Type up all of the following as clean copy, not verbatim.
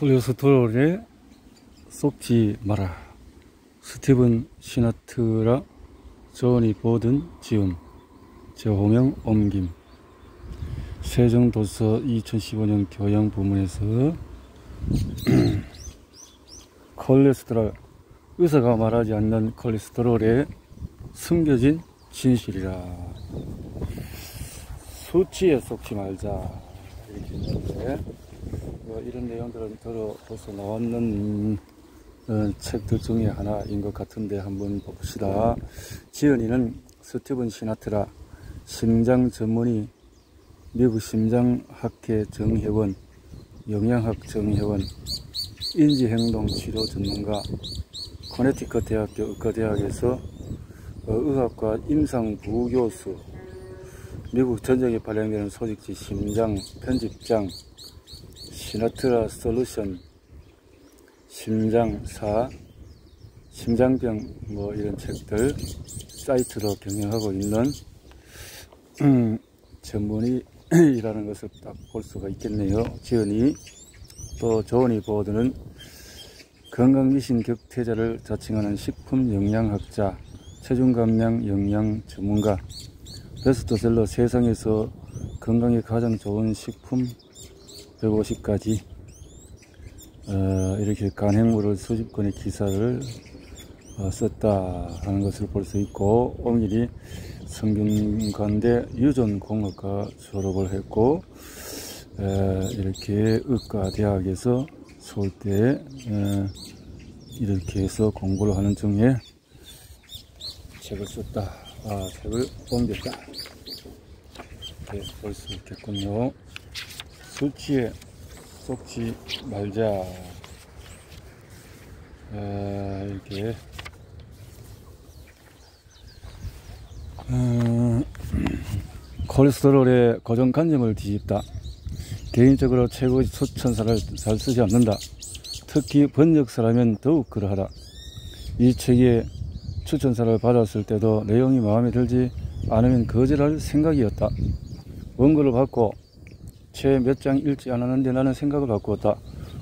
콜레스테롤에 속지 마라. 스티븐 시나트라, 조니 보든 지음, 재호명 옮김. 세종도서 2015년 교양 부문에서 콜레스테롤, 의사가 말하지 않는 콜레스테롤에 숨겨진 진실이라. 수치에 속지 말자, 이렇게 있는데, 이런 내용들은 벌써 나왔는 책들 중에 하나인 것 같은데 한번 봅시다. 지은이는 스티븐 시나트라, 심장 전문의, 미국 심장학회 정회원, 영양학 정회원, 인지행동치료 전문가, 커네티컷 대학교 의과대학에서 의학과 임상부교수, 미국 전역에 발행되는 소식지 심장 편집장, 시나트라 솔루션, 심장사, 심장병 이런 책들 사이트로 경영하고 있는 전문의라는 것을 딱 볼 수가 있겠네요. 지은이. 또 조니 보드는 건강미신 격퇴자를 자칭하는 식품영양학자, 체중감량 영양 전문가, 베스트셀러 세상에서 건강에 가장 좋은 식품 150가지, 이렇게 간행물을 수십 건의 기사를 썼다 하는 것을 볼 수 있고, 옹일이 성균관대 유전공학과 졸업을 했고, 이렇게 의과대학에서 서울대에 이렇게 해서 공부를 하는 중에 책을 썼다. 책을 옮겼다. 네, 볼 수 있겠군요. 수치에 속지 말자. 이렇게 콜레스테롤에 고정관념을 뒤집다. 개인적으로 최고의 추천사를 잘 쓰지 않는다. 특히 번역사라면 더욱 그러하다. 이 책의 추천사를 받았을 때도 내용이 마음에 들지 않으면 거절할 생각이었다. 원고를 받고 채 몇 장 읽지 않았는데 나는 생각을 바꾸었다.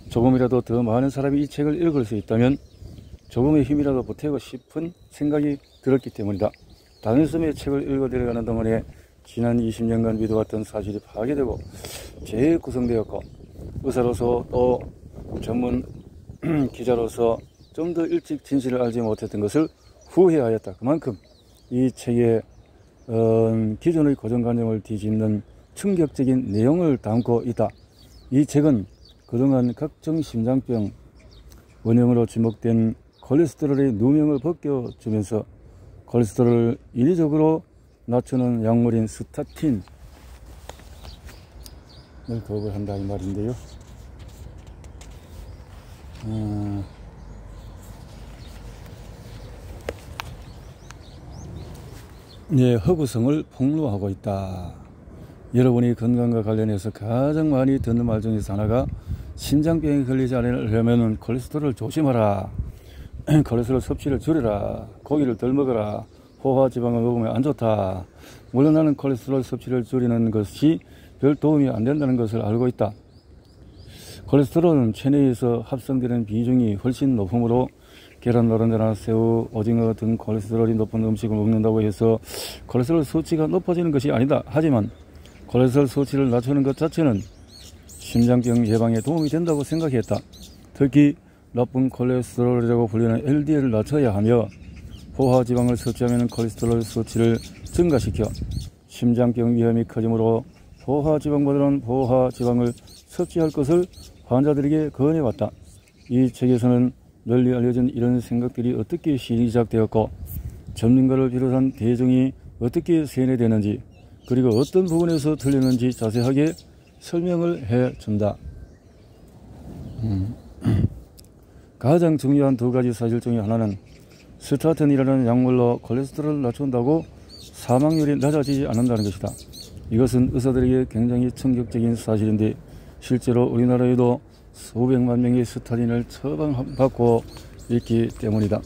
조금이라도 더 많은 사람이 이 책을 읽을 수 있다면 조금의 힘이라도 보태고 싶은 생각이 들었기 때문이다. 단일섬의 책을 읽어 내려가는 동안에 지난 20년간 믿어왔던 사실이 파괴되고 재구성되었고, 의사로서 또 전문 기자로서 좀 더 일찍 진실을 알지 못했던 것을 후회하였다. 그만큼 이 책에 기존의 고정관념을 뒤집는 충격적인 내용을 담고 있다. 이 책은 그동안 각종 심장병 원형으로 지목된 콜레스테롤의 누명을 벗겨주면서 콜레스테롤을 인위적으로 낮추는 약물인 스타틴을 도입을 한다 이 말인데요. 네, 허구성을 폭로하고 있다. 여러분이 건강과 관련해서 가장 많이 듣는 말 중에서 하나가 심장병에 걸리지 않으려면 콜레스테롤을 조심하라, 콜레스테롤 섭취를 줄여라, 고기를 덜 먹어라, 포화지방을 먹으면 안 좋다. 물론 나는 콜레스테롤 섭취를 줄이는 것이 별 도움이 안 된다는 것을 알고 있다. 콜레스테롤은 체내에서 합성되는 비중이 훨씬 높으므로 계란, 노른자나 새우, 오징어 등 콜레스테롤이 높은 음식을 먹는다고 해서 콜레스테롤 수치가 높아지는 것이 아니다. 하지만 콜레스테롤 수치를 낮추는 것 자체는 심장병 예방에 도움이 된다고 생각했다. 특히 나쁜 콜레스테롤이라고 불리는 LDL을 낮춰야 하며, 포화지방을 섭취하면 콜레스테롤 수치를 증가시켜 심장병 위험이 커지므로 포화지방보다는 포화지방을 섭취할 것을 환자들에게 권해왔다. 이 책에서는 널리 알려진 이런 생각들이 어떻게 시작되었고 전문가를 비롯한 대중이 어떻게 세뇌되는지, 그리고 어떤 부분에서 틀렸는지 자세하게 설명을 해준다. 가장 중요한 두 가지 사실 중에 하나는 스타틴이라는 약물로 콜레스테롤을 낮춘다고 사망률이 낮아지지 않는다는 것이다. 이것은 의사들에게 굉장히 충격적인 사실인데 실제로 우리나라에도 수백만 명의 스타틴을 처방받고 있기 때문이다.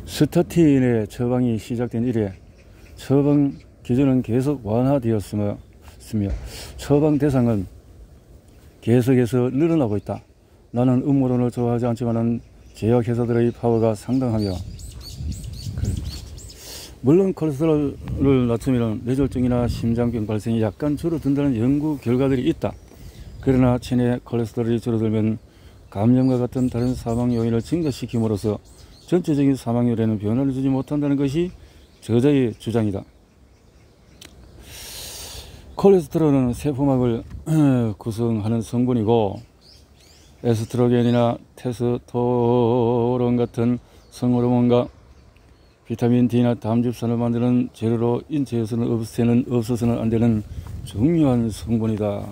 스타틴의 처방이 시작된 이래 처방 기준은 계속 완화되었으며 처방 대상은 계속해서 늘어나고 있다. 나는 음모론을 좋아하지 않지만 제약회사들의 파워가 상당하며 물론 콜레스테롤을 낮추면 뇌졸중이나 심장병 발생이 약간 줄어든다는 연구 결과들이 있다. 그러나 체내 콜레스테롤이 줄어들면 감염과 같은 다른 사망 요인을 증가시킴으로써 전체적인 사망률에는 변화를 주지 못한다는 것이 저자의 주장이다. 콜레스테롤은 세포막을 구성하는 성분이고 에스트로겐이나 테스토스테론 같은 성호르몬과 비타민 D나 담즙산을 만드는 재료로 인체에서는 없어서는 안 되는 중요한 성분이다.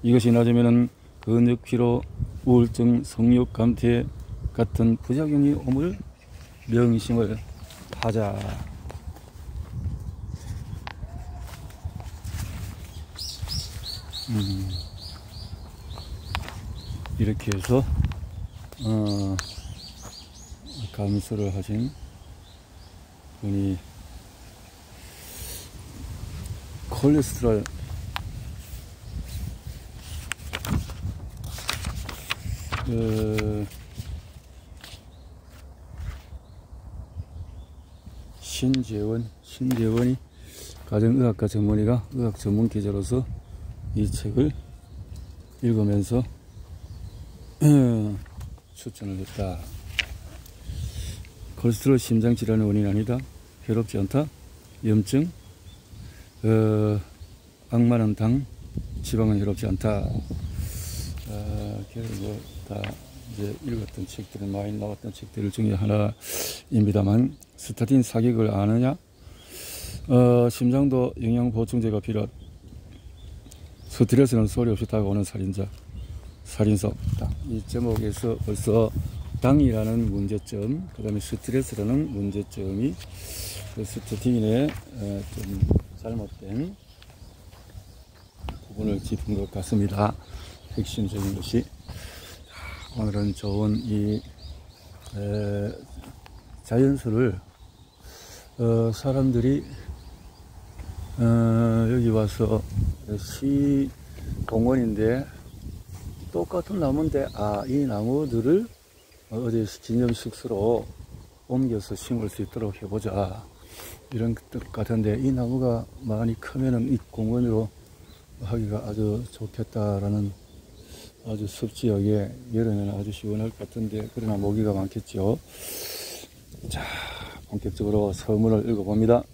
이것이 낮으면 근육 피로, 우울증, 성욕 감퇴 같은 부작용이 오물 명심을 하자. 이렇게 해서 감수를 하신 분이 콜레스테롤 신재원이 가정의학과 전문의가 의학 전문 기자로서 이 책을 읽으면서 추천을 했다. 콜레스테롤 심장질환의 원인이 아니다. 해롭지 않다. 염증, 악마는 당, 지방은 해롭지 않다. 결국 다 이제 읽었던 책들은 많이 나왔던 책들 중에 하나입니다만, 스타틴 사격을 아느냐? 심장도 영양보충제가 필요하다. 스트레스는 소리 없이 다가오는 살인서. 이 제목에서 벌써 당이라는 문제점, 그 다음에 스트레스라는 문제점이 그 스타틴의 좀 잘못된 부분을 짚은 것 같습니다. 핵심적인 것이. 오늘은 좋은 이 자연수를 사람들이 여기 와서 시공원인데 똑같은 나무인데 이 나무들을 어디 기념식수로 옮겨서 심을 수 있도록 해보자, 이런 뜻 같은데, 이 나무가 많이 크면은 이 공원으로 하기가 아주 좋겠다라는, 아주 습지하게 여름에는 아주 시원할 것 같은데, 그러나 모기가 많겠죠. 자, 본격적으로 서문을 읽어봅니다.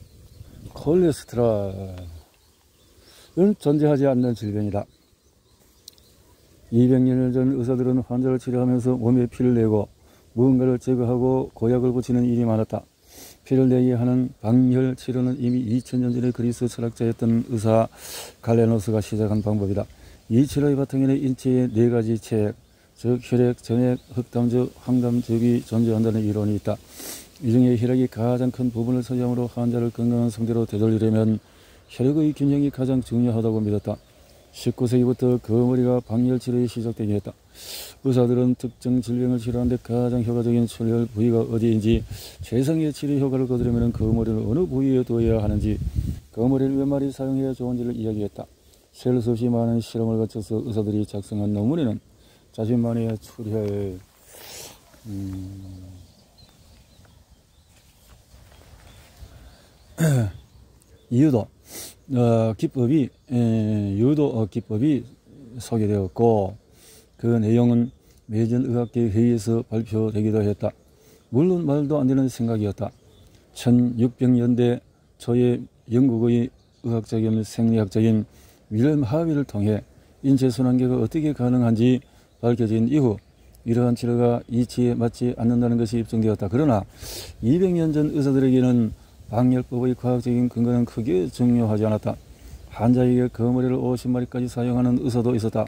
콜레스테롤은 존재하지 않는 질병이다. 200년 전 의사들은 환자를 치료하면서 몸에 피를 내고 무언가를 제거하고 고약을 붙이는 일이 많았다. 피를 내게 하는 방혈 치료는 이미 2000년 전에 그리스 철학자였던 의사 갈레노스가 시작한 방법이다. 이 치료의 바탕에는 인체의 4가지 체액, 즉 혈액, 정액, 흑담즙, 황담즙이 존재한다는 이론이 있다. 이 중에 혈액이 가장 큰 부분을 차지하므로 환자를 건강한 상태로 되돌리려면 혈액의 균형이 가장 중요하다고 믿었다. 19세기부터 거머리가 방열치료에 시작되게 했다. 의사들은 특정 질병을 치료하는 데 가장 효과적인 출혈 부위가 어디인지, 최상의 치료 효과를 거두려면 거머리를 어느 부위에 두어야 하는지, 거머리를 몇 마리 사용해야 좋은지를 이야기했다. 셀 수 없이 많은 실험을 거쳐서 의사들이 작성한 논문에는 자신만의 출혈 유도 기법이 소개되었고, 그 내용은 매년 의학계 회의에서 발표되기도 했다. 물론 말도 안 되는 생각이었다. 1600년대 초에 영국의 의학자겸 생리학자인 윌helm 하비를 통해 인체 순환계가 어떻게 가능한지 밝혀진 이후 이러한 치료가 이치에 맞지 않는다는 것이 입증되었다. 그러나 200년 전 의사들에게는 방열법의 과학적인 근거는 크게 중요하지 않았다. 환자에게 거머리를 50마리까지 사용하는 의사도 있었다.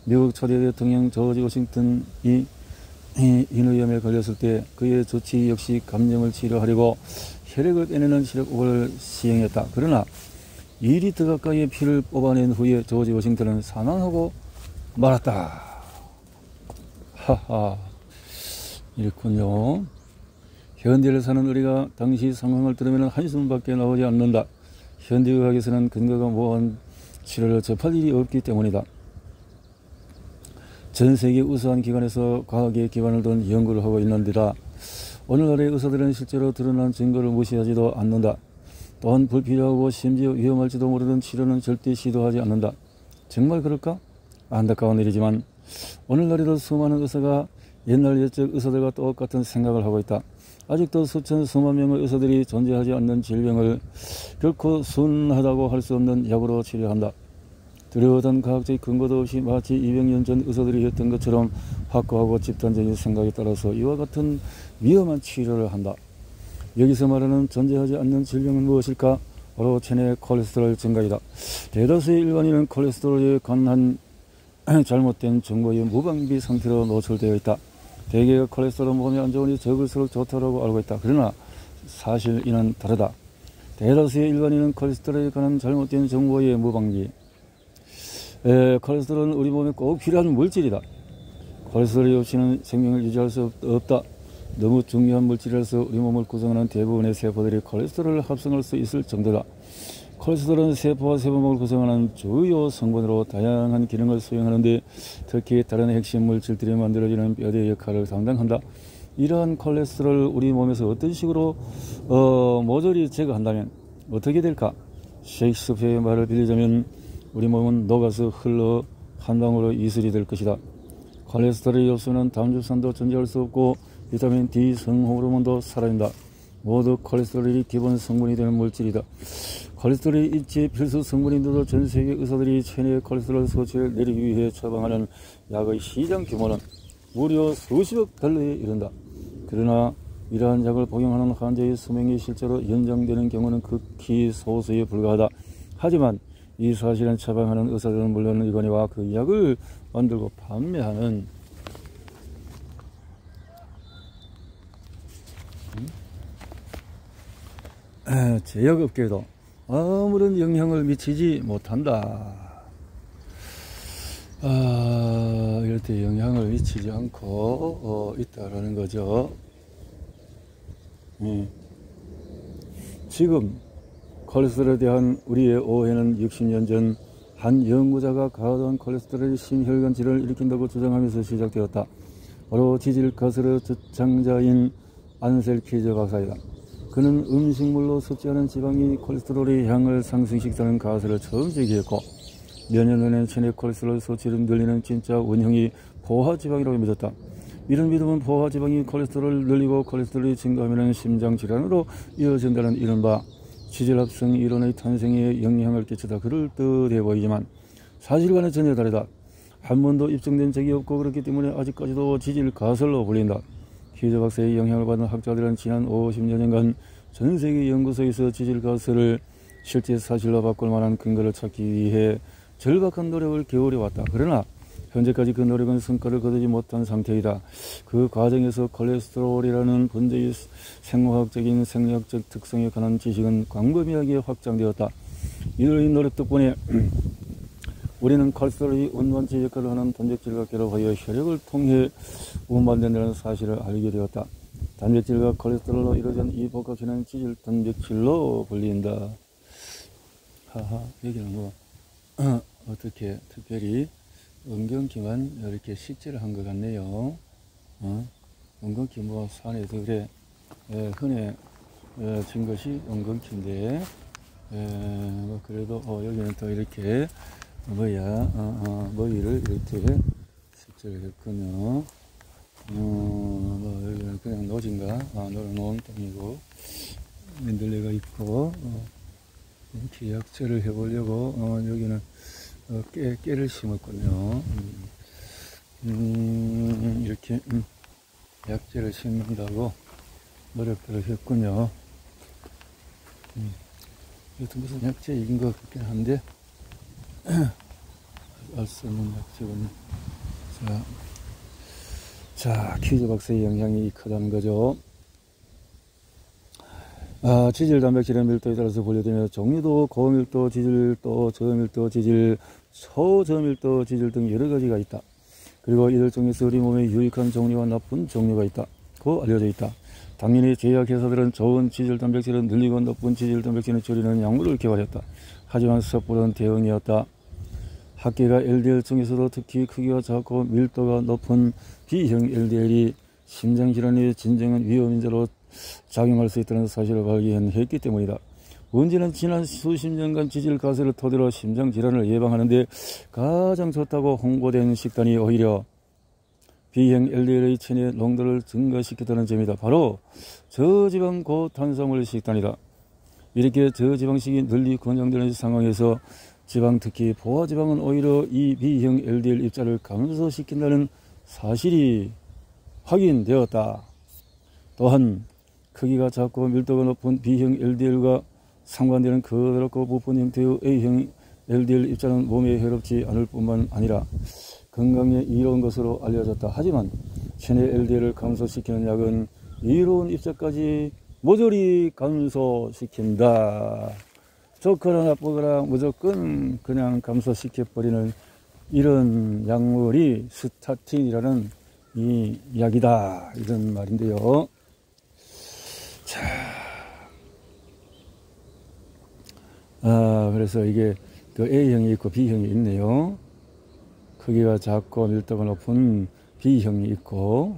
미국 초대 대통령 조지 워싱턴이 인후염에 걸렸을 때 그의 조치 역시 감염을 치료하려고 혈액을 빼내는 치료법을 시행했다. 그러나 2리터 가까이의 피를 뽑아낸 후에 조지 워싱턴은 사망하고 말았다. 하하, 이렇군요. 현대를 사는 우리가 당시 상황을 들으면 한숨밖에 나오지 않는다. 현대의학에서는 근거가 모호한 치료를 접할 일이 없기 때문이다. 전 세계 우수한 기관에서 과학의 기반을 둔 연구를 하고 있는데다 오늘날의 의사들은 실제로 드러난 증거를 무시하지도 않는다. 또한 불필요하고 심지어 위험할지도 모르는 치료는 절대 시도하지 않는다. 정말 그럴까? 안타까운 일이지만 오늘날에도 수많은 의사가 옛날 옛적 의사들과 똑같은 생각을 하고 있다. 아직도 수천 수만 명의 의사들이 존재하지 않는 질병을 결코 순하다고 할 수 없는 약으로 치료한다. 두려워하던 과학적 근거도 없이 마치 200년 전 의사들이 했던 것처럼 확고하고 집단적인 생각에 따라서 이와 같은 위험한 치료를 한다. 여기서 말하는 존재하지 않는 질병은 무엇일까? 바로 체내 콜레스테롤 증가이다. 대다수의 일반인은 콜레스테롤에 관한 잘못된 정보의 무방비 상태로 노출되어 있다. 대개가 콜레스테롤 몸에 안 좋으니 적을수록 좋다고 알고 있다. 그러나 사실 이는 다르다. 대다수의 일반인은 콜레스테롤에 관한 잘못된 정보의 무방비. 콜레스테롤은 우리 몸에 꼭 필요한 물질이다. 콜레스테롤이 없이는 생명을 유지할 수 없다. 너무 중요한 물질이라서 우리 몸을 구성하는 대부분의 세포들이 콜레스테롤을 합성할 수 있을 정도다. 콜레스테롤은 세포와 세포膜을 구성하는 주요 성분으로 다양한 기능을 수행하는데 특히 다른 핵심 물질들이 만들어지는 뼈대의 역할을 담당한다. 이러한 콜레스테롤을 우리 몸에서 어떤 식으로 모조리 제거한다면 어떻게 될까? 셰익스피어의 말을 빌리자면 우리 몸은 녹아서 흘러 한 방울로 이슬이 될 것이다. 콜레스테롤이 없으면 담즙산도 존재할 수 없고 비타민 D 성호르몬도 사라진다. 모두 콜레스테롤이 기본 성분이 되는 물질이다. 콜레스테롤이 일체 필수 성분인데도 전 세계 의사들이 체내 콜레스테롤 수치를 내리기 위해 처방하는 약의 시장 규모는 무려 수십억 달러에 이른다. 그러나 이러한 약을 복용하는 환자의 수명이 실제로 연장되는 경우는 극히 소수에 불과하다. 하지만 이 사실은 처방하는 의사들은 물론이거니와 그 약을 만들고 판매하는 제약업계에도 아무런 영향을 미치지 못한다. 이럴 때 영향을 미치지 않고 있다라는 거죠. 지금 콜레스테롤에 대한 우리의 오해는 60년 전 한 연구자가 과도한 콜레스테롤이 심혈관 질환을 일으킨다고 주장하면서 시작되었다. 바로 지질가스레 주창자인 안셀키저 박사이다. 그는 음식물로 섭취하는 지방이 콜레스테롤의 향을 상승시키는 가설을 처음 제기했고 몇 년 전에 체내 콜레스테롤 수치를 늘리는 진짜 원형이 포화지방이라고 믿었다. 이런 믿음은 포화지방이 콜레스테롤을 늘리고 콜레스테롤이 증가하면 심장질환으로 이어진다는 이른바 지질합성 이론의 탄생에 영향을 끼치다 그럴듯해 보이지만 사실과는 전혀 다르다. 한 번도 입증된 적이 없고 그렇기 때문에 아직까지도 지질가설로 불린다. 키저 박사의 영향을 받은 학자들은 지난 50여년간 전 세계 연구소에서 지질가설을 실제 사실로 바꿀 만한 근거를 찾기 위해 절박한 노력을 기울여왔다. 그러나 현재까지 그 노력은 성과를 거두지 못한 상태이다. 그 과정에서 콜레스테롤이라는 분자의 생화학적인 생리학적 특성에 관한 지식은 광범위하게 확장되었다. 이러한 노력 덕분에 우리는 콜레스테롤이 운반체 역할을 하는 단백질과 결합하여 혈액을 통해 운반된다는 사실을 알게 되었다. 단백질과 콜레스테롤로 이루어진 이 복합체는 지질 단백질로 불린다. 여기는 뭐 어떻게 특별히 은근키만 이렇게 식재를 한 것 같네요. 은근키 뭐 산에서 그래 흔해진 것이 은근키인데 뭐 그래도 여기는 또 이렇게 머리를 이렇게 식재를 했군요. 뭐 여기는 그냥 노지인가 놀아놓은 땅이고 민들레가 있고 이렇게 약재를 해보려고 여기는 깨를 심었군요. 이렇게 약재를 심는다고 노력들을 했군요. 이것도 무슨 약재인 것 같긴 한데 알 수 없는 약재군요. 자, 키저 박사의 영향이 크다는 거죠. 지질 단백질의 밀도에 따라서 분류되며 종류도 고밀도 지질, 또 저밀도 지질, 초저밀도 지질 등 여러 가지가 있다. 그리고 이들 중에서 우리 몸에 유익한 종류와 나쁜 종류가 있다고 알려져 있다. 당연히 제약회사들은 좋은 지질 단백질을 늘리고 높은 지질 단백질을 줄이는 약물을 개발했다. 하지만 섣부른 대응이었다. 합계가 LDL 중에서도 특히 크기가 작고 밀도가 높은 B형 LDL이 심장질환의 진정한 위험인자로 작용할 수 있다는 사실을 발견했기 때문이다. 문제는 지난 수십 년간 지질 가설을 토대로 심장질환을 예방하는 데 가장 좋다고 홍보된 식단이 오히려 B형 LDL의 체내 농도를 증가시켰다는 점이다. 바로 저지방 고탄수화물 식단이다. 이렇게 저지방식이 널리 권장되는 상황에서 지방, 특히 포화지방은 오히려 이 B형 LDL 입자를 감소시킨다는 사실이 확인되었다. 또한 크기가 작고 밀도가 높은 B형 LDL과 상관되는 커다랗고 부푼 형태의 A형 LDL 입자는 몸에 해롭지 않을 뿐만 아니라 건강에 이로운 것으로 알려졌다. 하지만 체내 LDL을 감소시키는 약은 이로운 입자까지 모조리 감소시킨다. 좋거나 나쁘거나 무조건 그냥 감소시켜버리는 이런 약물이 스타틴이라는 이 약이다. 이런 말인데요. 자, 그래서 이게 그 A형이 있고 B형이 있네요. 크기가 작고 밀도가 높은 B형이 있고,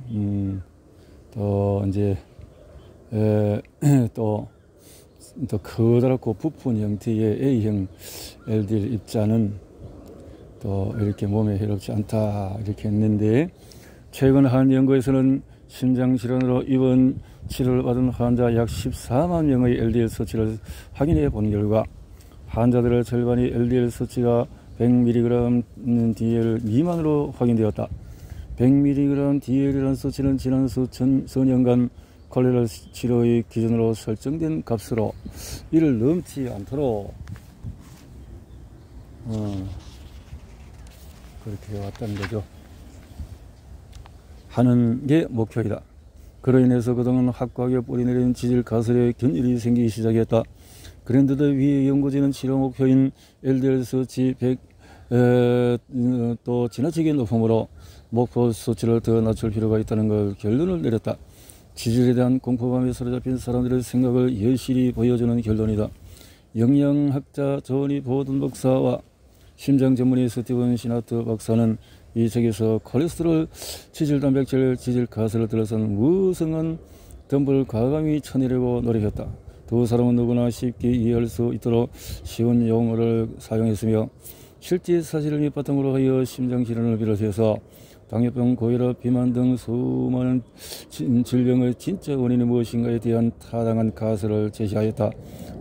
또 이제 또 커다랗고 부푼 형태의 A형 LDL 입자는 또 이렇게 몸에 해롭지 않다 이렇게 했는데, 최근 한 연구에서는 심장질환으로 입원 치료를 받은 환자 약 14만 명의 LDL 수치를 확인해 본 결과 환자들의 절반이 LDL 수치가 100mg DL 미만으로 확인되었다. 100mg DL이라는 수치는 지난 수년간 콜레라 치료의 기준으로 설정된 값으로 이를 넘지 않도록 그렇게 왔다는 거죠. 하는 게 목표이다. 그로 인해서 그동안 확고하게 뿌리내린 지질 가설에 균일이 생기기 시작했다. 그런데도 위 연구진은 치료 목표인 LDL 수치 100 또 지나치게 높음으로 목표 수치를 더 낮출 필요가 있다는 걸 결론을 내렸다. 지질에 대한 공포감에 사로잡힌 사람들의 생각을 여실히 보여주는 결론이다. 영양학자 조니 보든 박사와 심장 전문의 스티븐 시나트 박사는 이 책에서 콜레스테롤, 지질 단백질, 지질 가설을 들어선 무성한 덤불을 과감히 쳐내려고 노력했다. 두 사람은 누구나 쉽게 이해할 수 있도록 쉬운 용어를 사용했으며 실제 사실을 바탕으로 하여 심장질환을 비롯해서 당뇨병, 고혈압, 비만 등 수많은 질병의 진짜 원인이 무엇인가에 대한 타당한 가설을 제시하였다.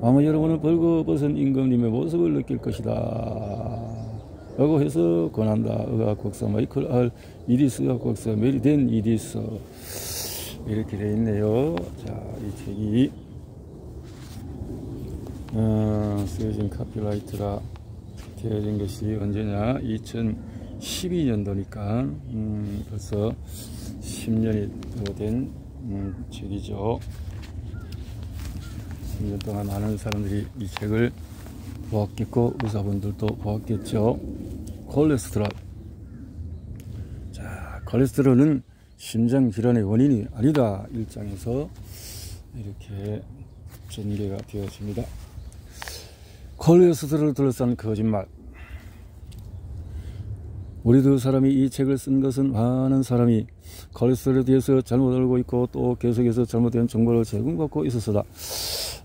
아마 여러분은 벌거벗은 임금님의 모습을 느낄 것이다 라고 해서 권한다. 의학 박사 마이클 R. 이디스, 의학 박사 메리덴 이디스, 이렇게 되어 있네요. 자, 이 책이 쓰여진 카피라이트가 되어진 것이 언제냐, 2012년도니까 벌써 10년이 된 책이죠. 10년 동안 많은 사람들이 이 책을 보았겠고 의사분들도 보았겠죠. 콜레스테롤. 자, 콜레스테롤은 심장질환의 원인이 아니다. 1장에서 이렇게 전개가 되어집니다. 콜레스테롤을 둘러싼 거짓말. 우리 두 사람이 이 책을 쓴 것은 많은 사람이 콜레스테롤에 대해서 잘못 알고 있고 또 계속해서 잘못된 정보를 제공받고 있어서다.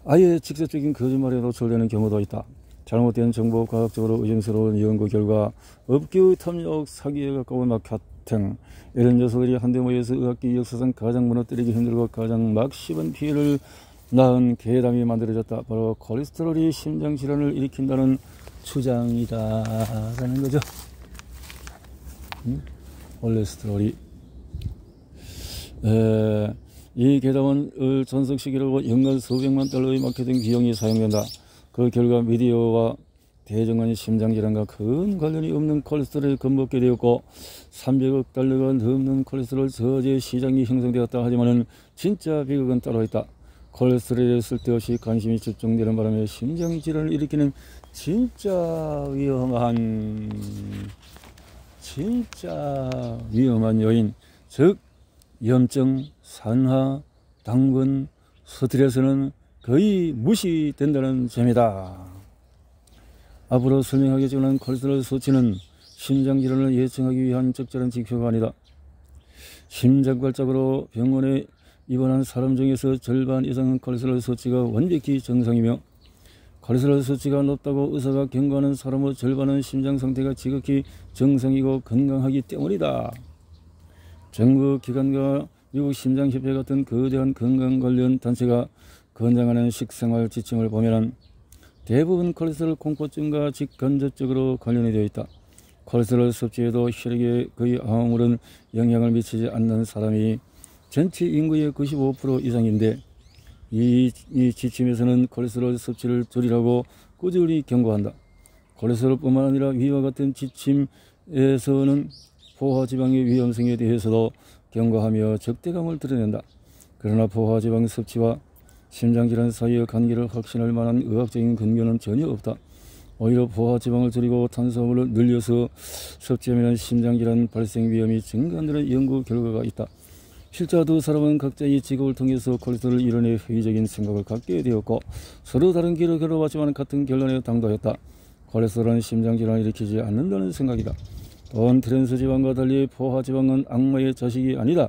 아예 직접적인 거짓말에 노출되는 경우도 있다. 잘못된 정보, 과학적으로 의심스러운 연구 결과 업계의 탐욕, 사기에 가까운 마케팅, 이런 녀석들이 한데 모여서 의학계 역사상 가장 무너뜨리기 힘들고 가장 막 씹은 피해를 낳은 괴담이 만들어졌다. 바로 콜레스테롤이 심장질환을 일으킨다는 주장이다라는 거죠. 콜레스테롤이 이 괴담은 전성시기로 연간 수백만 달러의 마케팅 비용이 사용된다. 그 결과 미디어와 대중간의 심장질환과 큰 관련이 없는 콜레스테롤이 겁먹게 되었고 300억 달러가 넘는 콜레스테롤 저제 시장이 형성되었다. 하지만 진짜 비극은 따로 있다. 콜레스테롤에 쓸데없이 관심이 집중되는 바람에 심장질환을 일으키는 진짜 위험한 요인, 즉 염증, 산화, 당분 스트레스는 거의 무시된다는 점이다. 앞으로 설명하겠지만 콜레스테롤 수치는 심장질환을 예측하기 위한 적절한 지표가 아니다. 심장발작으로 병원에 입원한 사람 중에서 절반 이상은 콜레스테롤 수치가 완벽히 정상이며, 콜레스테롤 수치가 높다고 의사가 경고하는 사람의 절반은 심장 상태가 지극히 정상이고 건강하기 때문이다. 정부 기관과 미국 심장협회 같은 거대한 건강 관련 단체가 권장하는 식생활 지침을 보면 대부분 콜레스테롤 공포증과 직간접적으로 관련이 되어 있다. 콜레스테롤 섭취에도 혈액에 거의 아무런 영향을 미치지 않는 사람이 전체 인구의 95% 이상인데, 이 지침에서는 콜레스테롤 섭취를 줄이라고 꾸준히 경고한다. 콜레스테롤뿐만 아니라 위와 같은 지침에서는 포화지방의 위험성에 대해서도 경고하며 적대감을 드러낸다. 그러나 포화지방 섭취와 심장질환 사이의 관계를 확신할 만한 의학적인 근거는 전혀 없다. 오히려 포화지방을 줄이고 탄수화물을 늘려서 섭취하면 심장질환 발생 위험이 증가한다는 연구 결과가 있다. 실자 두 사람은 각자 이 직업을 통해서 콜레스테롤을 이론에 회의적인 생각을 갖게 되었고, 서로 다른 길을 걸어왔지만 같은 결론에 당도했다. 콜레스테롤은 심장질환을 일으키지 않는다는 생각이다. 또한 트랜스지방과 달리 포화지방은 악마의 자식이 아니다.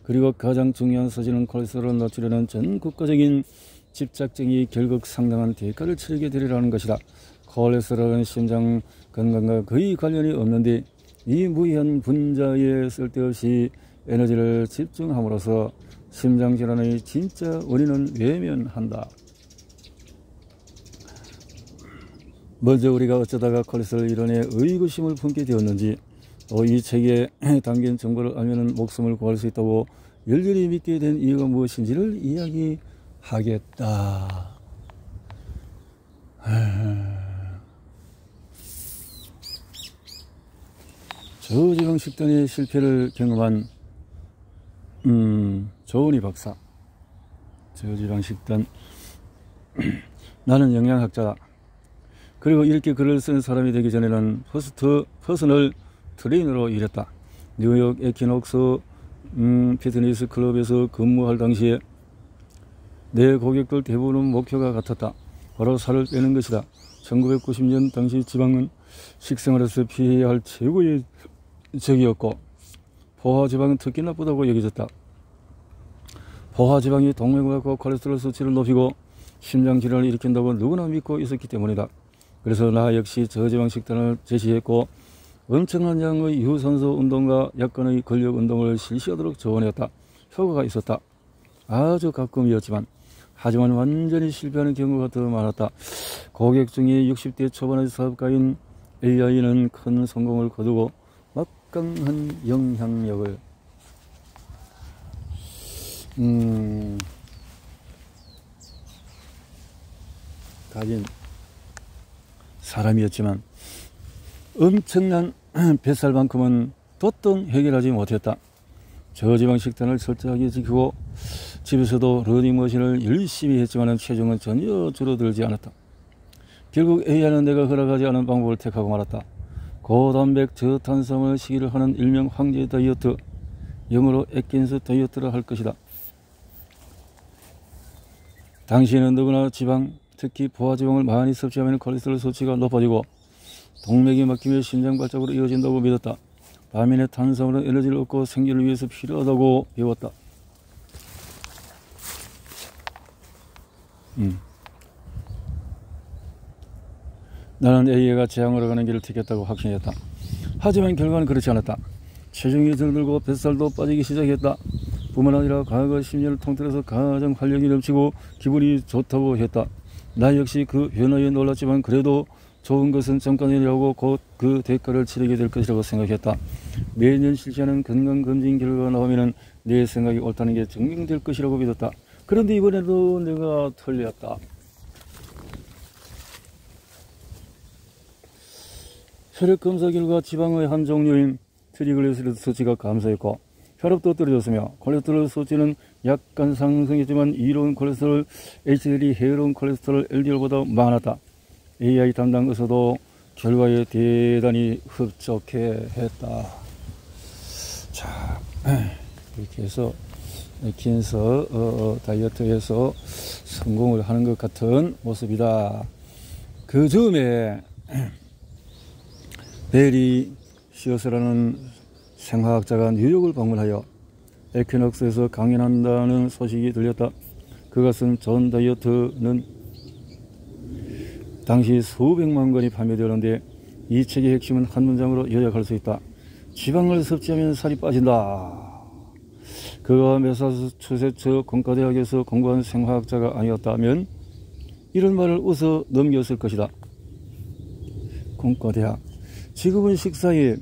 그리고 가장 중요한 사실은 콜레스테롤을 낮추려는 전 국가적인 집착정이 결국 상당한 대가를 치르게 되리라는 것이다. 콜레스테롤은 심장 건강과 거의 관련이 없는데, 이 무의한 분자에 쓸데없이 에너지를 집중함으로써 심장질환의 진짜 원인은 외면한다. 먼저 우리가 어쩌다가 콜레스테롤 이론에 의구심을 품게 되었는지, 또 이 책에 담긴 정보를 알면 목숨을 구할 수 있다고 열렬히 믿게 된 이유가 무엇인지를 이야기하겠다. 저지방 식단의 실패를 경험한 조은희 박사. 저지방 식단. 나는 영양학자다. 그리고 이렇게 글을 쓴 사람이 되기 전에는 퍼스널 트레이너로 일했다. 뉴욕 에키녹스 피트니스 클럽에서 근무할 당시에 내 고객들 대부분은 목표가 같았다. 바로 살을 빼는 것이다. 1990년 당시 지방은 식생활에서 피해야 할 최고의 적이었고, 포화지방은 특히 나쁘다고 여겨졌다. 포화지방이 동맥과 콜레스테롤 수치를 높이고 심장질환을 일으킨다고 누구나 믿고 있었기 때문이다. 그래서 나 역시 저지방 식단을 제시했고, 엄청난 양의 유산소 운동과 약간의 근력 운동을 실시하도록 조언했다. 효과가 있었다. 아주 가끔이었지만, 하지만 완전히 실패하는 경우가 더 많았다. 고객 중에 60대 초반의 사업가인 AI는 큰 성공을 거두고 막강한 영향력을 가진 사람이었지만, 엄청난 뱃살만큼은 도통 해결하지 못했다. 저지방 식단을 철저하게 지키고 집에서도 러닝머신을 열심히 했지만 체중은 전혀 줄어들지 않았다. 결국 AI는 내가 허락하지 않은 방법을 택하고 말았다. 고단백 저탄수화물 식이를 하는 일명 황제 다이어트, 영어로 애킨스 다이어트라 할 것이다. 당시에는 누구나 지방, 특히 포화지방을 많이 섭취하면 콜레스테롤 수치가 높아지고 동맥이 막히며 심장 발작으로 이어진다고 믿었다. 반면에 탄수화물은 에너지를 얻고 생기를 위해서 필요하다고 배웠다. 나는 AI가 재앙으로 가는 길을 택했다고 확신했다. 하지만 결과는 그렇지 않았다. 체중이 들들고 뱃살도 빠지기 시작했다. 뿐만 아니라 과거 10년을 통틀어서 가장 활력이 넘치고 기분이 좋다고 했다. 나 역시 그 변화에 놀랐지만 그래도 좋은 것은 잠깐이라고 곧 그 대가를 치르게 될 것이라고 생각했다. 매년 실시하는 건강검진 결과가 나오면 내 생각이 옳다는 게 증명될 것이라고 믿었다. 그런데 이번에도 내가 틀렸다. 혈액 검사 결과 지방의 한 종류인 트리글리세리드 수치가 감소했고 혈압도 떨어졌으며 콜레스테롤 수치는 약간 상승했지만 이로운 콜레스테롤 HDL이 해로운 콜레스테롤 LDL보다 많았다. AI 담당 의사도 결과에 대단히 흡족해 했다. 자, 이렇게 해서 에킨스 다이어트에서 성공을 하는 것 같은 모습이다. 그 즈음에 베리 시어스라는 생화학자가 뉴욕을 방문하여 에퀴녹스에서 강연한다는 소식이 들렸다. 그것은 존 다이어트는 당시 수백만 권이 판매되었는데 이 책의 핵심은 한 문장으로 요약할 수 있다. 지방을 섭취하면 살이 빠진다. 그가 매사추세츠 공과대학에서 공부한 생화학자가 아니었다면 이런 말을 웃어 넘겼을 것이다. 공과대학. 지금은 식사에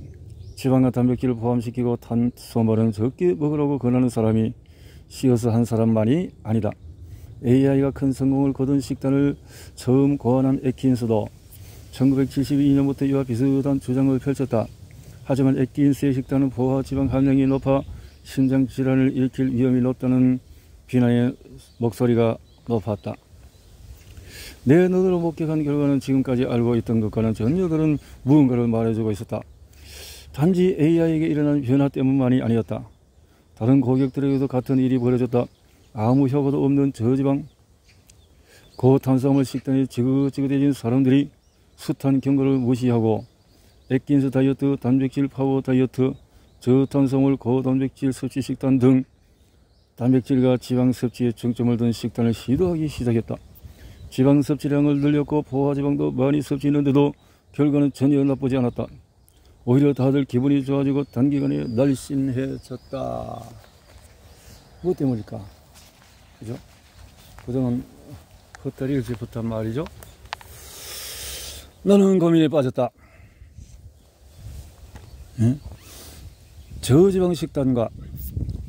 지방과 단백질을 포함시키고 탄수화물은 적게 먹으라고 권하는 사람이 시어스 한 사람만이 아니다. AI가 큰 성공을 거둔 식단을 처음 고안한 에킨스도 1972년부터 이와 비슷한 주장을 펼쳤다. 하지만 에킨스의 식단은 포화 지방 함량이 높아 심장질환을 일으킬 위험이 높다는 비난의 목소리가 높았다. 내 눈으로 목격한 결과는 지금까지 알고 있던 것과는 전혀 다른 무언가를 말해주고 있었다. 단지 AI에게 일어난 변화 때문만이 아니었다. 다른 고객들에게도 같은 일이 벌어졌다. 아무 효과도 없는 저지방, 고탄수화물 식단이 지긋지긋해진 사람들이 숱한 경고를 무시하고 에킨스 다이어트, 단백질 파워 다이어트, 저탄수화물 고단백질 섭취 식단 등 단백질과 지방 섭취에 중점을 둔 식단을 시도하기 시작했다. 지방 섭취량을 늘렸고 포화지방도 많이 섭취했는데도 결과는 전혀 나쁘지 않았다. 오히려 다들 기분이 좋아지고 단기간에 날씬해졌다. 뭐 때문일까? 그죠? 그동안 헛다리를 짚었단 말이죠. 나는 고민에 빠졌다. 응? 저지방 식단과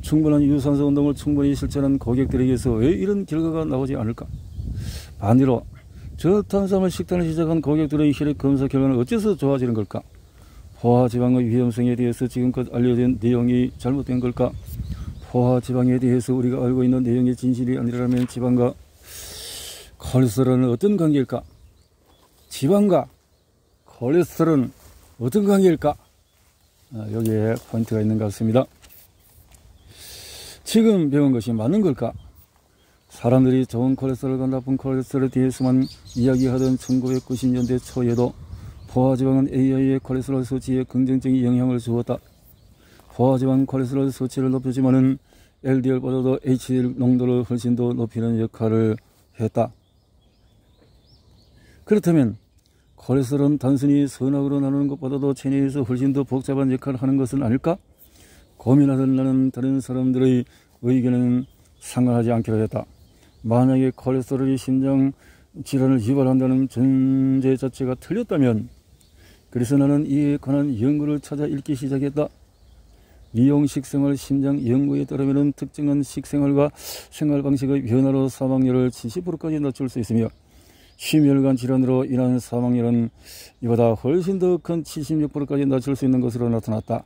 충분한 유산소 운동을 충분히 실천한 고객들에게서 왜 이런 결과가 나오지 않을까? 반대로 저탄수화물 식단을 시작한 고객들의 혈액 검사 결과는 어째서 좋아지는 걸까? 포화지방의 위험성에 대해서 지금껏 알려진 내용이 잘못된 걸까? 포화지방에 대해서 우리가 알고 있는 내용이 진실이 아니라면 지방과 콜레스테롤은 어떤 관계일까? 지방과 콜레스테롤은 어떤 관계일까? 여기에 포인트가 있는 것 같습니다. 지금 배운 것이 맞는 걸까? 사람들이 좋은 콜레스테롤과 나쁜 콜레스테롤에 대해서만 이야기하던 1990년대 초에도 포화지방은 AI의 콜레스테롤 수치에 긍정적인 영향을 주었다. 포화지방 콜레스테롤 수치를 높여주면은 LDL보다도 HDL 농도를 훨씬 더 높이는 역할을 했다. 그렇다면 콜레스테롤은 단순히 선악으로 나누는 것보다도 체내에서 훨씬 더 복잡한 역할을 하는 것은 아닐까? 고민하던 나는 다른 사람들의 의견은 상관하지 않기로 했다. 만약에 콜레스테롤이 심장 질환을 유발한다는 전제 자체가 틀렸다면, 그래서 나는 이에 관한 연구를 찾아 읽기 시작했다. 미용 식생활 심장 연구에 따르면 특정한 식생활과 생활 방식의 변화로 사망률을 70%까지 낮출 수 있으며 심혈관 질환으로 인한 사망률은 이보다 훨씬 더 큰 76%까지 낮출 수 있는 것으로 나타났다.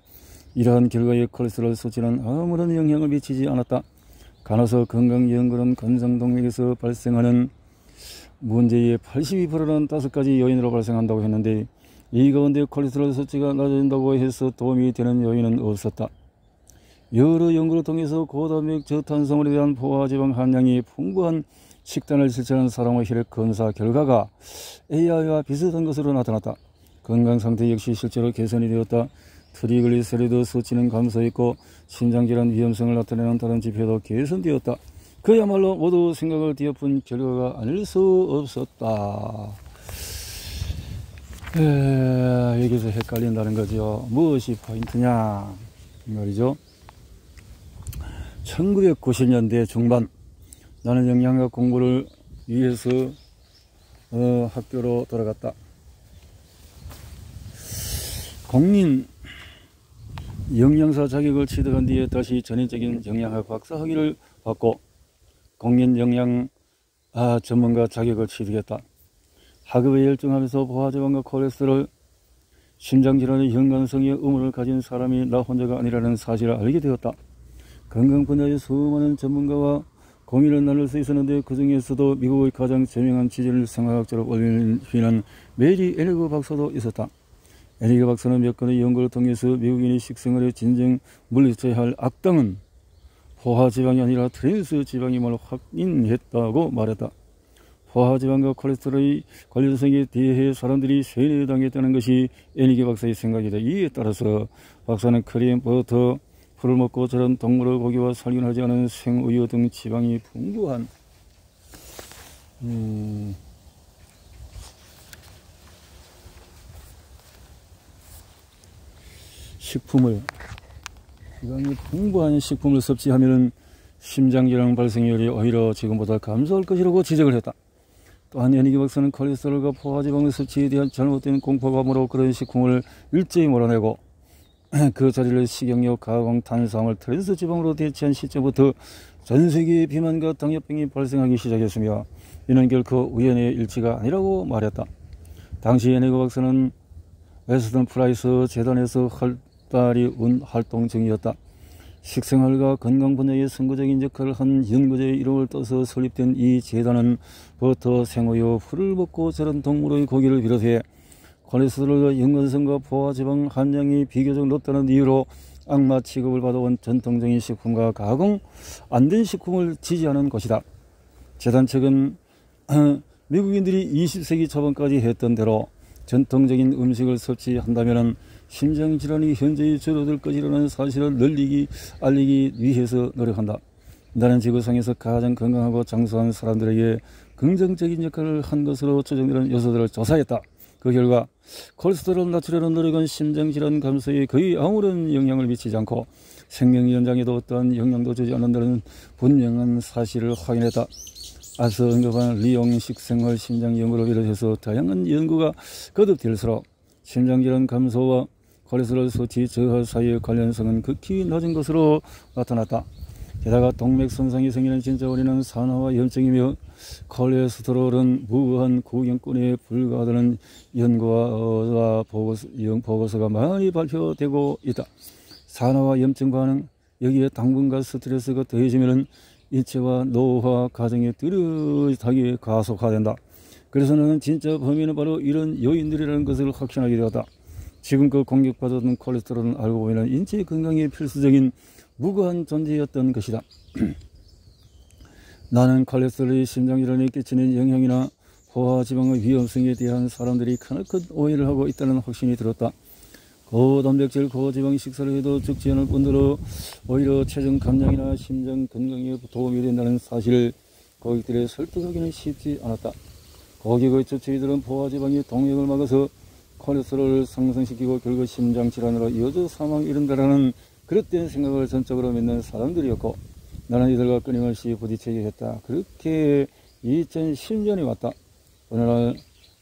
이러한 결과에 콜레스테롤 수치는 아무런 영향을 미치지 않았다. 간호사 건강연구는 관상동맥에서 발생하는 문제의 82%는 5가지 요인으로 발생한다고 했는데 이 가운데 콜레스테롤 수치가 낮아진다고 해서 도움이 되는 요인은 없었다. 여러 연구를 통해서 고단백 저탄수화물에 대한 포화지방 함량이 풍부한 식단을 실천한 사람의 혈액 검사 결과가 AI와 비슷한 것으로 나타났다. 건강 상태 역시 실제로 개선이 되었다. 트리글리세리드 수치는 감소했고 심장질환 위험성을 나타내는 다른 지표도 개선되었다. 그야말로 모두 생각을 뒤엎은 결과가 아닐 수 없었다. 여기서 헷갈린다는 거죠. 무엇이 포인트냐 이 말이죠. 1990년대 중반 나는 영양학 공부를 위해서 학교로 돌아갔다. 공인 영양사 자격을 취득한 뒤에 다시 전인적인 영양학 박사 학위를 받고 공인 영양 전문가 자격을 취득했다. 학업에 열중하면서 포화지방과 콜레스테롤, 심장질환의 연관성의 의문을 가진 사람이 나 혼자가 아니라는 사실을 알게 되었다. 건강 분야의 수많은 전문가와 고민을 나눌 수 있었는데 그 중에서도 미국의 가장 저명한 취재를 생화학자로 올리는 메리 에리그 박사도 있었다. 에리그 박사는 몇 건의 연구를 통해서 미국인의 식생활에 진정 물리쳐야 할 악당은 포화지방이 아니라 트랜스 지방임을 확인했다고 말했다. 포화지방과 콜레스테롤의 관련성에 대해 사람들이 세뇌당했다는 것이 애니게 박사의 생각이다. 이에 따라서 박사는 크림, 버터, 풀을 먹고 저런 동물의 고기와 살균하지 않은 생우유 등 지방이 풍부한 지방이 풍부한 식품을 섭취하면 심장질환 발생률이 오히려 지금보다 감소할 것이라고 지적을 했다. 또한 애니게 박사는 콜레스테롤과 포화지방의 섭취에 대한 잘못된 공포감으로 그런 식품을 일제히 몰아내고 그 자리를 식용유, 가공, 탄수화물, 트랜스 지방으로 대체한 시점부터 전 세계의 비만과 당뇨병이 발생하기 시작했으며 이는 결코 우연의 일치가 아니라고 말했다. 당시 애니게 박사는 웨스턴 프라이스 재단에서 활발히 활동 중이었다. 식생활과 건강 분야에 선구적인 역할을 한 연구자의 이름을 떠서 설립된 이 재단은 버터, 생우유, 풀을 먹고 자란 동물의 고기를 비롯해 콜레스테롤과 연근성과 포화지방 함량이 비교적 높다는 이유로 악마 취급을 받아온 전통적인 식품과 가공 안 된 식품을 지지하는 곳이다. 재단 측은 미국인들이 20세기 초반까지 했던 대로 전통적인 음식을 섭취한다면 심장질환이 현저히 줄어들 것이라는 사실을 알리기 위해서 노력한다. 나는 지구상에서 가장 건강하고 장수한 사람들에게 긍정적인 역할을 한 것으로 추정되는 요소들을 조사했다. 그 결과 콜레스테롤 낮추려는 노력은 심장질환 감소에 거의 아무런 영향을 미치지 않고 생명 연장에도 어떠한 영향도 주지 않는다는 분명한 사실을 확인했다. 앞서 언급한 리옹 식생활 심장 연구를 비롯해서 다양한 연구가 거듭될수록 심장질환 감소와 콜레스테롤 수치 저하 사이의 관련성은 극히 낮은 것으로 나타났다. 게다가 동맥손상이 생기는 진짜 원인은 산화와 염증이며 콜레스테롤은 무한 구경꾼에 불과하다는 연구와 보고서가 많이 발표되고 있다. 산화와 염증 반응, 여기에 당분과 스트레스가 더해지면 인체와 노화 과정이 뚜렷하게 가속화된다. 그래서 나는 진짜 범인은 바로 이런 요인들이라는 것을 확신하게 되었다. 지금껏 공격받았던 콜레스테롤은 알고 보면 인체 건강에 필수적인 무고한 존재였던 것이다. 나는 콜레스테롤이 심장질환에 끼치는 영향이나 포화지방의 위험성에 대한 사람들이 크나큰 오해를 하고 있다는 확신이 들었다. 고단백질, 고지방 식사를 해도 죽지 않을 뿐더러 오히려 체중 감량이나 심장 건강에 도움이 된다는 사실을 고객들에 설득하기는 쉽지 않았다. 고객의 주치의들은 포화지방이 동맥을 막아서 콜레스테롤을 상승시키고 결국 심장질환으로 이어져 사망에 이른다라는 그릇된 생각을 전적으로 믿는 사람들이었고 나는 이들과 끊임없이 부딪히게 했다. 그렇게 2010년이 왔다. 어느 날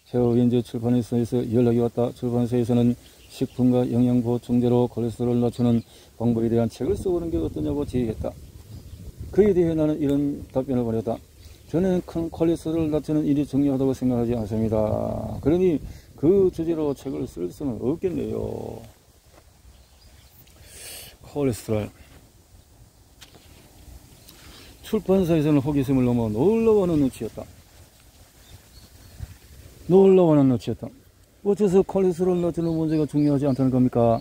세워인제 출판사에서 연락이 왔다. 출판사에서는 식품과 영양보충제로 콜레스테롤을 낮추는 방법에 대한 책을 써보는 게 어떠냐고 제의했다. 그에 대해 나는 이런 답변을 보냈다. 저는 큰 콜레스테롤을 낮추는 일이 중요하다고 생각하지 않습니다. 그러니 그 주제로 책을 쓸 수는 없겠네요. 콜레스테롤. 출판사에서는 호기심을 넘어 놀라워하는 눈치였다. 어째서 콜레스테롤 낮추는 문제가 중요하지 않다는 겁니까?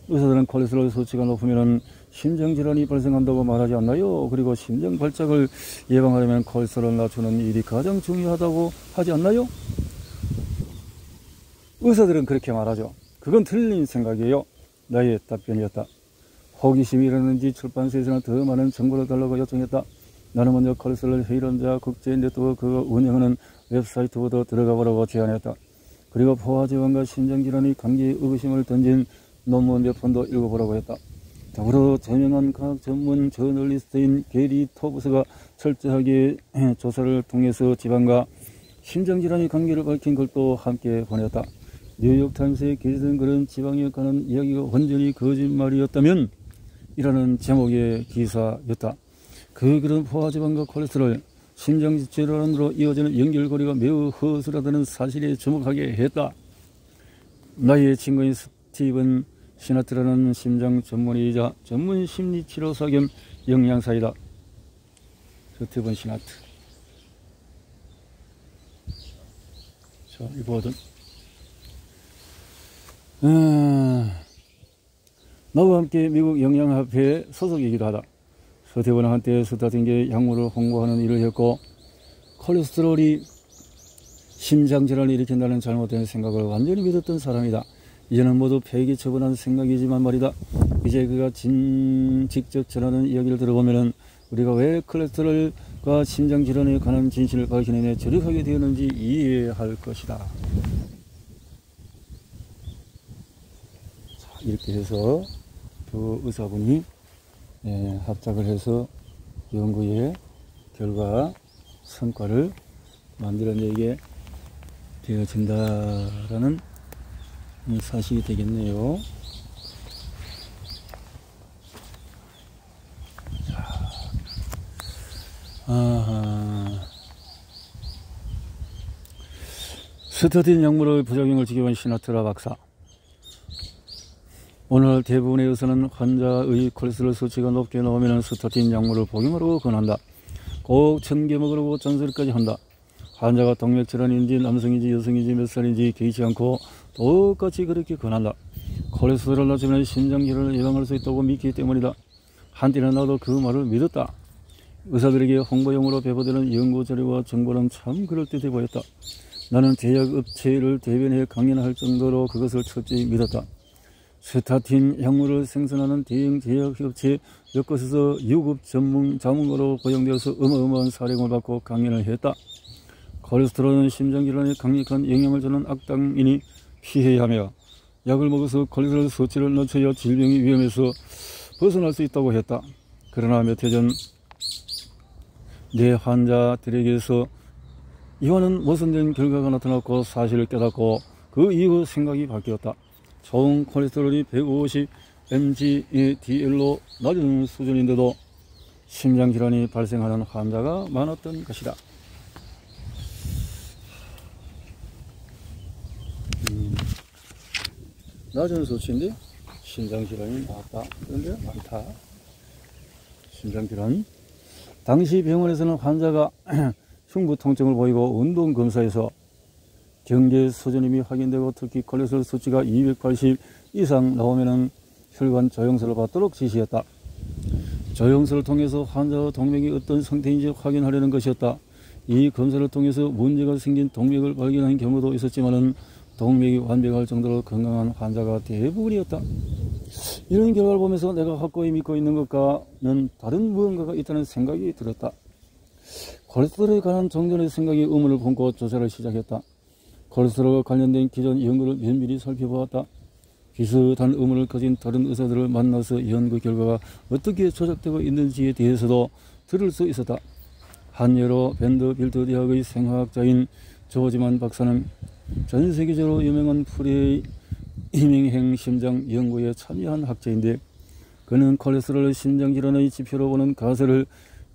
의사들은 콜레스테롤 수치가 높으면 심장질환이 발생한다고 말하지 않나요? 그리고 심장 발작을 예방하려면 콜레스테롤 낮추는 일이 가장 중요하다고 하지 않나요? 의사들은 그렇게 말하죠. 그건 틀린 생각이에요. 나의 답변이었다. 호기심이 일어났는지 출판사에서는 더 많은 정보를 달라고 요청했다. 나는 먼저 콜레스테롤 회의론자 국제 네트워크가 운영하는 웹사이트부터 들어가 보라고 제안했다. 그리고 포화지방과 심장질환의 관계에 의구심을 던진 논문 몇 편도 읽어보라고 했다. 더불어 저명한 과학 전문 저널리스트인 게리 토브스가 철저하게 조사를 통해서 지방과 심장질환의 관계를 밝힌 글도 함께 보냈다. 뉴욕타임스에 게재된 글은 지방에 관한 이야기가 완전히 거짓말이었다면 이라는 제목의 기사였다. 그 글은 포화지방과 콜레스테롤, 심장질환으로 이어지는 연결고리가 매우 허술하다는 사실에 주목하게 했다. 나의 친구인 스티븐 시나트라는 심장 전문의이자 전문 심리치료사 겸 영양사이다. 스티븐 시나트. 자, 이거거든. 나와 함께 미국 영양학회 소속이기도 하다. 서태원은 한때 스타틴계 약물을 홍보하는 일을 했고 콜레스테롤이 심장질환을 일으킨다는 잘못된 생각을 완전히 믿었던 사람이다. 이제는 모두 폐기 처분한 생각이지만 말이다. 이제 그가 직접 전하는 이야기를 들어보면은 우리가 왜 콜레스테롤과 심장질환에 관한 진실을 밝히느냐 저력하게 되었는지 이해할 것이다. 자, 이렇게 해서 두 의사분이 합작을 해서 연구의 결과 성과를 만들어내게 되어진다라는 사실이 되겠네요. 스타틴 약물의 부작용을 지켜본 시나트라 박사. 오늘 대부분의 의사는 환자의 콜레스테롤 수치가 높게 나오면 스타틴 약물을 복용하라고 권한다. 꼭 1000개 먹으라고 잔소리까지 한다. 환자가 동맥질환인지 남성인지 여성인지 몇 살인지 개의치 않고 똑같이 그렇게 권한다. 콜레스테롤을 낮추면 심장질환을 예방할 수 있다고 믿기 때문이다. 한때는 나도 그 말을 믿었다. 의사들에게 홍보용으로 배포되는 연구자료와 정보는 참 그럴듯해 보였다. 나는 제약업체를 대변해 강연할 정도로 그것을 철저히 믿었다. 스타틴 약물을 생산하는 대형 제약업체 몇 곳에서 유급 자문가로 고용되어서 어마어마한 사령을 받고 강연을 했다. 콜레스테롤은 심장질환에 강력한 영향을 주는 악당이니 피해야 하며 약을 먹어서 콜레스테롤 수치를 낮춰야 질병의 위험에서 벗어날 수 있다고 했다. 그러나 몇 해 전 내 환자들에게서 이와는 모순된 결과가 나타났고 사실을 깨닫고 그 이후 생각이 바뀌었다. 총 콜레스테롤이 150mg/dl로 낮은 수준인데도 심장질환이 발생하는 환자가 많았던 것이다. 낮은 수치인데 심장질환이 나왔다. 그런데 많다. 심장질환. 당시 병원에서는 환자가 흉부 통증을 보이고 운동검사에서 경계 수준임이 확인되고 특히 콜레스테롤 수치가 280 이상 나오면 혈관 조영술을 받도록 지시했다. 조영술을 통해서 환자의 동맥이 어떤 상태인지 확인하려는 것이었다. 이 검사를 통해서 문제가 생긴 동맥을 발견한 경우도 있었지만 동맥이 완벽할 정도로 건강한 환자가 대부분이었다. 이런 결과를 보면서 내가 확고히 믿고 있는 것과는 다른 무언가가 있다는 생각이 들었다. 콜레스테롤에 관한 정전의 생각이 의문을 품고 조사를 시작했다. 콜레스테롤과 관련된 기존 연구를 면밀히 살펴보았다. 비슷한 의문을 가진 다른 의사들을 만나서 연구 결과가 어떻게 조작되고 있는지에 대해서도 들을 수 있었다. 한여로 밴더빌트 대학의 생화학자인 조지만 박사는 전 세계적으로 유명한 프리밍행 심장 연구에 참여한 학자인데 그는 콜레스테롤 심장질환의 지표로 보는 가설을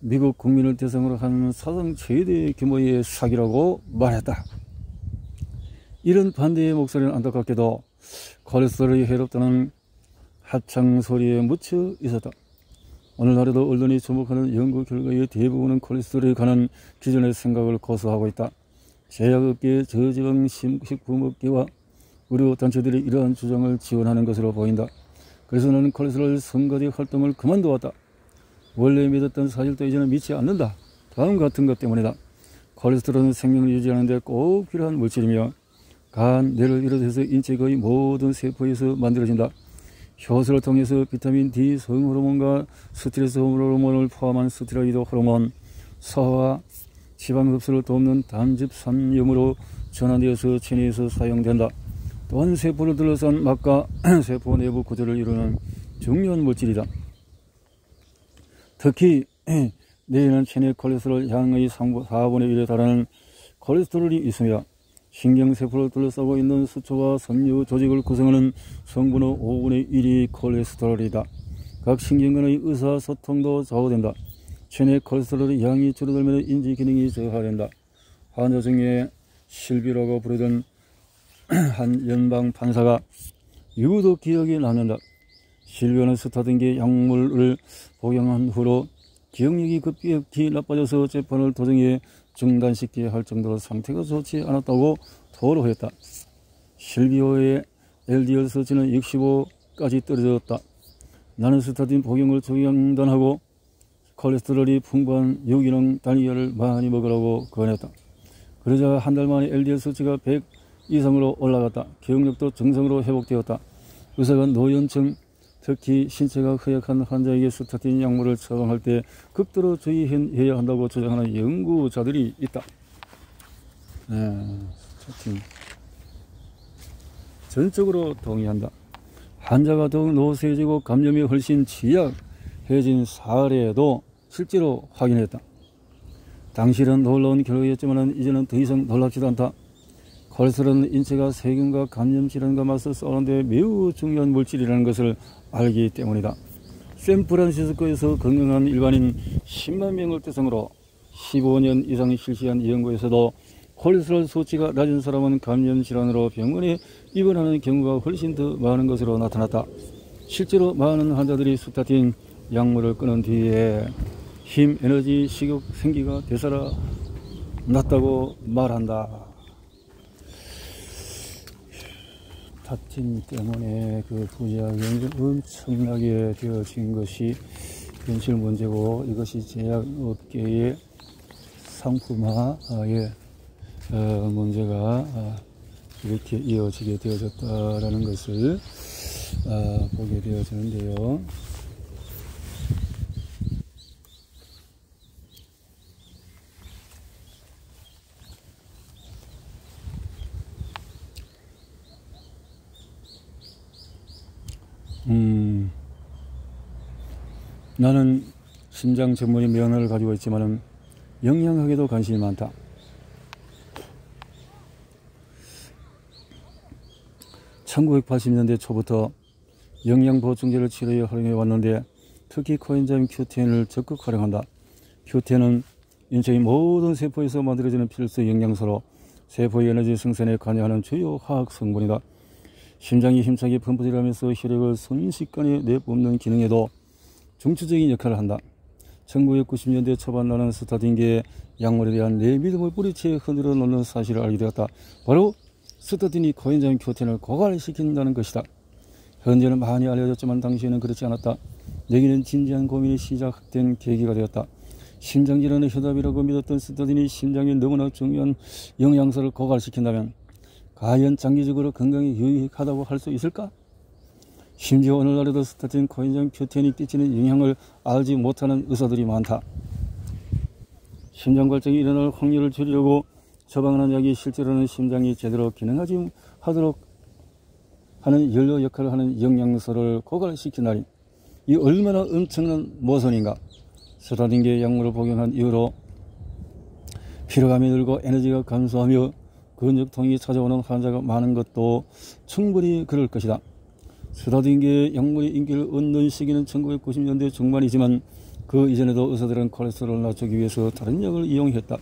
미국 국민을 대상으로 한 사상 최대 규모의 사기라고 말했다. 이런 반대의 목소리는 안타깝게도 콜레스테롤이 해롭다는 합창 소리에 묻혀 있었다. 오늘날에도 언론이 주목하는 연구 결과의 대부분은 콜레스테롤에 관한 기존의 생각을 고수하고 있다. 제약업계, 저지방 식품업계와 의료단체들이 이러한 주장을 지원하는 것으로 보인다. 그래서 나는 콜레스테롤 선거제 활동을 그만두었다. 원래 믿었던 사실도 이제는 믿지 않는다. 다음 같은 것 때문이다. 콜레스테롤은 생명을 유지하는 데 꼭 필요한 물질이며 간, 뇌를 비롯해서 인체 거의 모든 세포에서 만들어진다. 효소를 통해서 비타민 D 성호르몬과 스트레스 호르몬을 포함한 스테로이드 호르몬, 소화, 지방 흡수를 돕는 담즙산염으로 전환되어서 체내에서 사용된다. 또한 세포를 둘러싼 막과 세포 내부 구조를 이루는 중요한 물질이다. 특히 뇌에는 체내 콜레스테롤 양의 4분의 1에 달하는 콜레스테롤이 있으며 신경세포를 둘러싸고 있는 수초와 섬유 조직을 구성하는 성분의 5분의 1이 콜레스테롤이다. 각 신경간의 의사소통도 좌우된다. 체내 콜레스테롤의 양이 줄어들면 인지 기능이 저하된다. 환자 중에 실비라고 부르던 한 연방 판사가 유독 기억이 남는다. 실비는 스타틴계 약물을 복용한 후로 기억력이 급격히 나빠져서 재판을 도중에 중단시켜야 할 정도로 상태가 좋지 않았다고 토로했다. 실비오의 LDL 수치는 65까지 떨어졌다. 나는 스타틴 복용을 중단하고 콜레스테롤이 풍부한 유기농 달걀을 많이 먹으라고 권했다. 그러자 한 달 만에 LDL 수치가 100 이상으로 올라갔다. 기억력도 정상으로 회복되었다. 의사가 노연증, 특히 신체가 허약한 환자에게 스타틴 약물을 처방할 때 극도로 주의해야 한다고 주장하는 연구자들이 있다. 스타틴 전적으로 동의한다. 환자가 더욱 노쇠해지고 감염이 훨씬 취약해진 사례도 실제로 확인했다. 당시는 놀라운 결과였지만 이제는 더 이상 놀랍지도 않다. 콜레스테롤은 인체가 세균과 감염질환과 맞서 싸우는데 매우 중요한 물질이라는 것을 알기 때문이다. 샌프란시스코에서 건강한 일반인 10만 명을 대상으로 15년 이상 실시한 연구에서도 콜레스테롤 수치가 낮은 사람은 감염질환으로 병원에 입원하는 경우가 훨씬 더 많은 것으로 나타났다. 실제로 많은 환자들이 스타틴 약물을 끊은 뒤에 힘, 에너지, 식욕, 생기가 되살아 났다고 말한다. 스타틴 때문에 그 부작용이 엄청나게 되어진 것이 현실 문제고, 이것이 제약업계의 상품화의 문제가 이렇게 이어지게 되어졌다라는 것을 보게 되어지는데요. 나는 심장 전문의 면허를 가지고 있지만 영양학에도 관심이 많다. (1980년대) 초부터 영양보충제를 치료에 활용해 왔는데, 특히 코엔자임 Q10을 적극 활용한다. Q10은 인체의 모든 세포에서 만들어지는 필수 영양소로 세포의 에너지 생산에 관여하는 주요 화학 성분이다. 심장이 힘차게 펌프질하면서 혈액을 순식간에 내뿜는 기능에도 중추적인 역할을 한다. 1990년대 초반 나는 스타틴계의 약물에 대한 내 믿음을 뿌리채 흔들어 놓는 사실을 알게 되었다. 바로 스타틴이 코엔자임 Q10을 고갈시킨다는 것이다. 현재는 많이 알려졌지만 당시에는 그렇지 않았다. 내게는 진지한 고민이 시작된 계기가 되었다. 심장질환의 해답이라고 믿었던 스타틴이 심장에 너무나 중요한 영양소를 고갈시킨다면 과연 장기적으로 건강에 유익하다고 할 수 있을까? 심지어 오늘날에도 스타틴, 코엔자임 Q10이 끼치는 영향을 알지 못하는 의사들이 많다. 심장발작이 일어날 확률을 줄이려고 처방하는 약이 실제로는 심장이 제대로 기능하지 하도록 하는 연료 역할을 하는 영양소를 고갈시키나니 이 얼마나 엄청난 모순인가. 스타틴계 약물을 복용한 이후로 피로감이 늘고 에너지가 감소하며 근육통이 찾아오는 환자가 많은 것도 충분히 그럴 것이다. 스타틴계 약물이 인기를 얻는 시기는 1990년대 중반이지만 그 이전에도 의사들은 콜레스테롤을 낮추기 위해서 다른 약을 이용했다.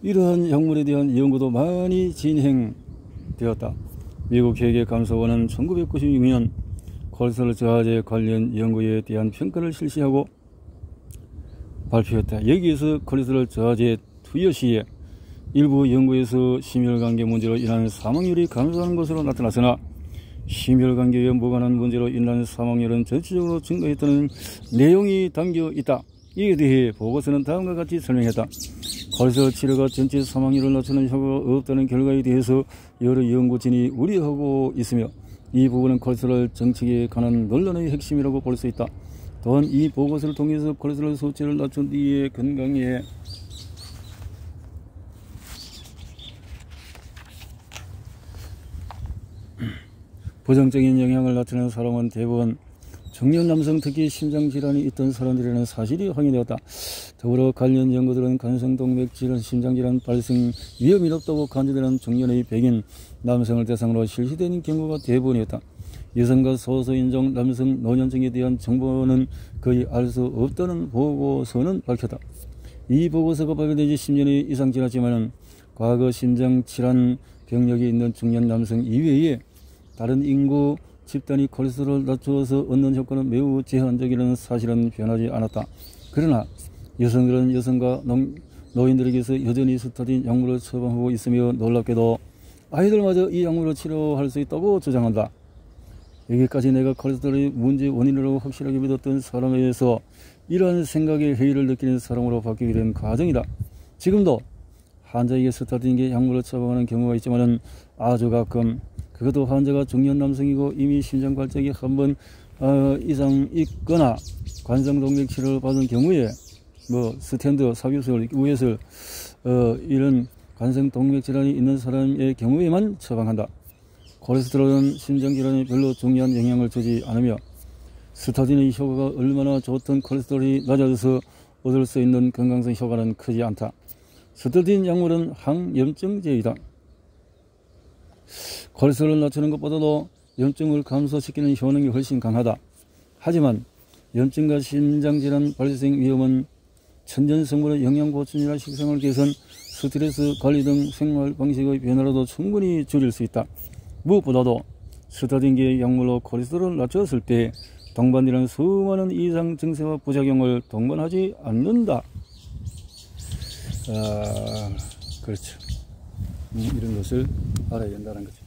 이러한 약물에 대한 연구도 많이 진행되었다. 미국 회계감사원은 1996년 콜레스테롤 저하제 관련 연구에 대한 평가를 실시하고 발표했다. 여기에서 콜레스테롤 저하제 투여 시에 일부 연구에서 심혈관계 문제로 인한 사망률이 감소하는 것으로 나타났으나 심혈관계에 무관한 문제로 인한 사망률은 전체적으로 증가했다는 내용이 담겨 있다. 이에 대해 보고서는 다음과 같이 설명했다. 콜레스테롤 치료가 전체 사망률을 낮추는 효과가 없다는 결과에 대해서 여러 연구진이 우려하고 있으며, 이 부분은 콜레스테롤 정책에 관한 논란의 핵심이라고 볼 수 있다. 또한 이 보고서를 통해서 콜레스테롤 수치를 낮춘 뒤에 건강에 부정적인 영향을 나타내는 사람은 대부분 중년 남성, 특히 심장질환이 있던 사람들이라는 사실이 확인되었다. 더불어 관련 연구들은 간성동맥질환, 심장질환 발생 위험이 높다고 간주되는 중년의 백인 남성을 대상으로 실시된 경우가 대부분이었다. 여성과 소수인종 남성 노년층에 대한 정보는 거의 알 수 없다는 보고서는 밝혔다. 이 보고서가 발표된 지 10년이 이상 지났지만 과거 심장질환 병력이 있는 중년 남성 이외에 다른 인구 집단이 콜레스테롤을 낮추어서 얻는 효과는 매우 제한적이라는 사실은 변하지 않았다. 그러나 여성들은 여성과 노인들에게서 여전히 스타틴 약물을 처방하고 있으며, 놀랍게도 아이들마저 이 약물을 치료할 수 있다고 주장한다. 여기까지 내가 콜레스테롤의 문제 원인으로 확실하게 믿었던 사람에서 이러한 생각에 회의를 느끼는 사람으로 바뀌게 된 과정이다. 지금도 환자에게 스타틴계 약물을 처방하는 경우가 있지만 아주 가끔, 그것도 환자가 중년 남성이고 이미 심장발작이 한 번 이상 있거나 관상동맥 치료를 받은 경우에 스탠드, 삽입술, 우회술 이런 관상동맥 질환이 있는 사람의 경우에만 처방한다. 콜레스테롤은 심장질환에 별로 중요한 영향을 주지 않으며 스타틴의 효과가 얼마나 좋든 콜레스테롤이 낮아져서 얻을 수 있는 건강성 효과는 크지 않다. 스타틴 약물은 항염증제이다. 콜레스테롤을 낮추는 것보다도 염증을 감소시키는 효능이 훨씬 강하다. 하지만 염증과 심장질환 발생 위험은 천연성분의 영양보충이나 식생활 개선, 스트레스 관리 등 생활 방식의 변화로도 충분히 줄일 수 있다. 무엇보다도 스타틴계의 약물로 콜레스테롤을 낮췄을 때 동반되는 수많은 이상 증세와 부작용을 동반하지 않는다. 그렇죠. 이런 것을 알아야 된다는 거죠.